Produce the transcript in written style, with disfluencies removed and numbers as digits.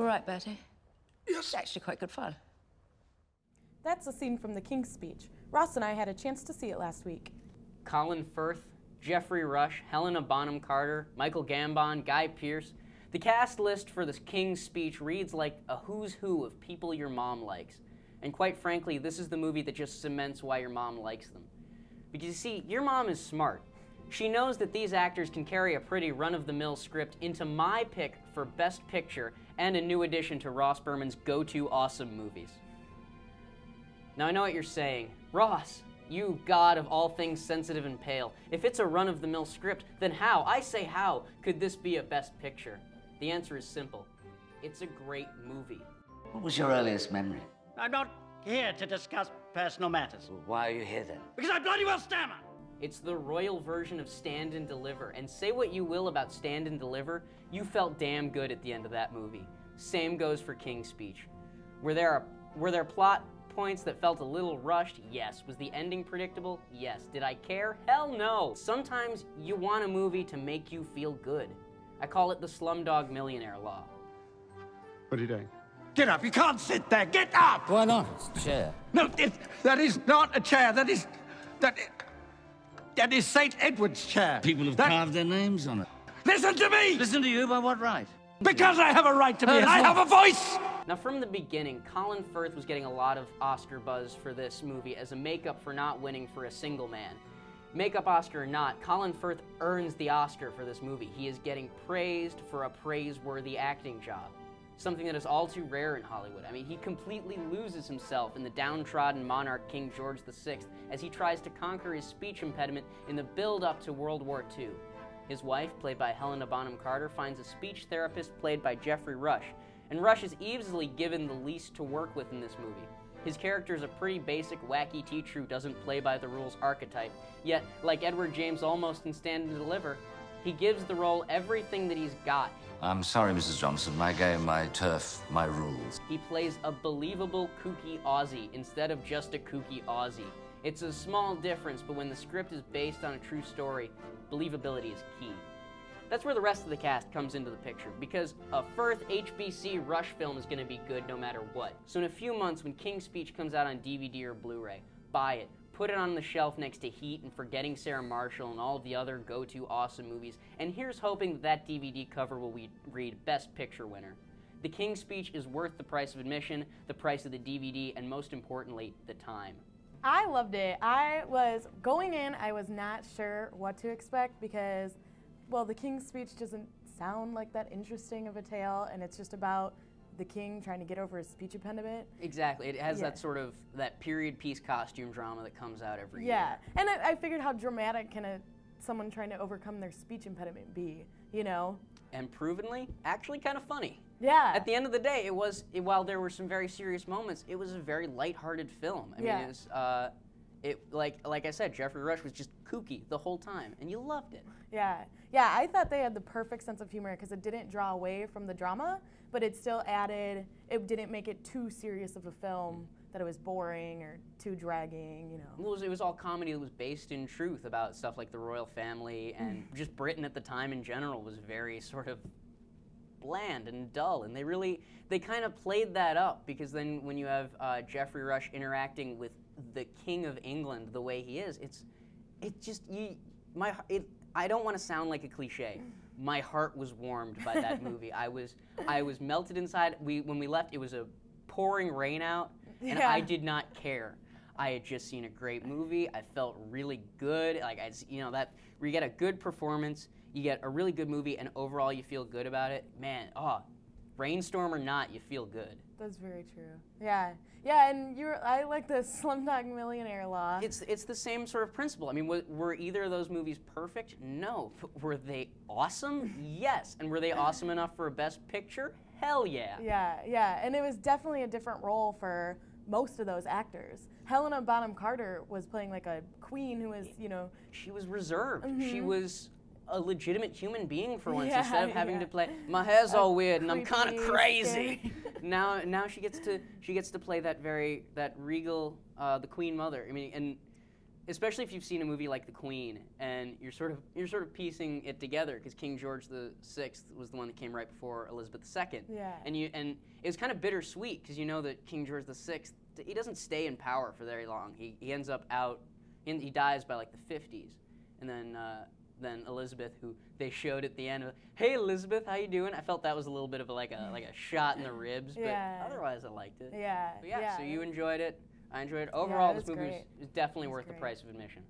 right, Bertie. Yes. It's actually quite good fun. That's a scene from The King's Speech. Ross and I had a chance to see it last week. Colin Firth, Geoffrey Rush, Helena Bonham Carter, Michael Gambon, Guy Pearce. The cast list for The King's Speech reads like a who's who of people your mom likes. And quite frankly, this is the movie that just cements why your mom likes them. Because you see, your mom is smart. She knows that these actors can carry a pretty run-of-the-mill script into my pick for Best Picture and a new addition to Ross Berman's go-to awesome movies. Now I know what you're saying. Ross, you god of all things sensitive and pale, if it's a run-of-the-mill script, then how, I say how, could this be a Best Picture? The answer is simple. It's a great movie. What was your earliest memory? I'm not here to discuss personal matters. Well, why are you here then? Because I bloody well stammer! It's the royal version of Stand and Deliver, and say what you will about Stand and Deliver, you felt damn good at the end of that movie. Same goes for King's Speech. Were there plot points that felt a little rushed? Yes. Was the ending predictable? Yes. Did I care? Hell no. Sometimes you want a movie to make you feel good. I call it the Slumdog Millionaire law. What are you doing? Get up, you can't sit there, get up! Why not? It's a chair. No, that is not a chair, that is St. Edward's chair. People have carved their names on it. Listen to me! Listen to you, by what right? Because I have a right to be, I have a voice! Now, from the beginning, Colin Firth was getting a lot of Oscar buzz for this movie as a makeup for not winning for A Single Man. Makeup Oscar or not, Colin Firth earns the Oscar for this movie. He is getting praised for a praiseworthy acting job. Something that is all too rare in Hollywood. I mean, he completely loses himself in the downtrodden monarch King George VI as he tries to conquer his speech impediment in the build-up to World War II. His wife, played by Helena Bonham Carter, finds a speech therapist played by Geoffrey Rush, and Rush is easily given the least to work with in this movie. His character is a pretty basic, wacky teacher who doesn't play by the rules archetype, yet, like Edward James Olmos in Stand and Deliver, he gives the role everything that he's got. I'm sorry, Mrs. Johnson. My game, my turf, my rules. He plays a believable kooky Aussie instead of just a kooky Aussie. It's a small difference, but when the script is based on a true story, believability is key. That's where the rest of the cast comes into the picture, because a Firth HBC Rush film is going to be good no matter what. So in a few months, when King's Speech comes out on DVD or Blu-ray, buy it. Put it on the shelf next to Heat and Forgetting Sarah Marshall and all of the other go-to awesome movies, and here's hoping that that DVD cover will read Best Picture winner. The King's Speech is worth the price of admission, the price of the DVD, and most importantly, the time. I loved it. I was going in, I was not sure what to expect because, well, The King's Speech doesn't sound like that interesting of a tale, and it's just about the king trying to get over his speech impediment. Exactly. It has that sort of, that period piece costume drama that comes out every year. Yeah, and I figured how dramatic can someone trying to overcome their speech impediment be, you know? And provenly, actually kind of funny. Yeah. At the end of the day, while there were some very serious moments, it was a very lighthearted film. I mean, it was, like I said, Geoffrey Rush was just kooky the whole time, and you loved it. Yeah, I thought they had the perfect sense of humor because it didn't draw away from the drama, but it still added, it didn't make it too serious of a film that it was boring or too dragging, you know. Well, it was all comedy that was based in truth about stuff like the royal family, and just Britain at the time in general was very sort of bland and dull, and they kind of played that up, because then when you have Geoffrey Rush interacting with the King of England the way he is, I don't want to sound like a cliche. My heart was warmed by that movie. I was melted inside. When we left, it was a pouring rain out, and I did not care. I had just seen a great movie. I felt really good. That where you get a good performance, you get a really good movie, and overall you feel good about it. Man, rainstorm or not, you feel good. That's very true. Yeah, and I like the Slumdog Millionaire law. It's the same sort of principle. I mean, were either of those movies perfect? No. But were they awesome? Yes. And were they awesome enough for a Best Picture? Hell yeah. Yeah, and it was definitely a different role for most of those actors. Helena Bonham Carter was playing like a queen who was, you know... She was reserved. Mm-hmm. She was a legitimate human being for once, instead of having to play, my hair's all weird and I'm kind of crazy. Now she gets to play that regal, the Queen Mother. I mean, and especially if you've seen a movie like The Queen and you're sort of piecing it together because King George VI was the one that came right before Elizabeth II. Yeah. And it was kind of bittersweet because you know that King George VI, he doesn't stay in power for very long. He ends up out, he dies by like the 50s, and then Elizabeth, who they showed at the end, hey Elizabeth, how you doing? I felt that was a little bit of like a shot in the ribs, but Yeah. otherwise I liked it. Yeah. But yeah, so you enjoyed it. I enjoyed it. Yeah, Overall, it this was movie great. is definitely It was worth the great. price of admission.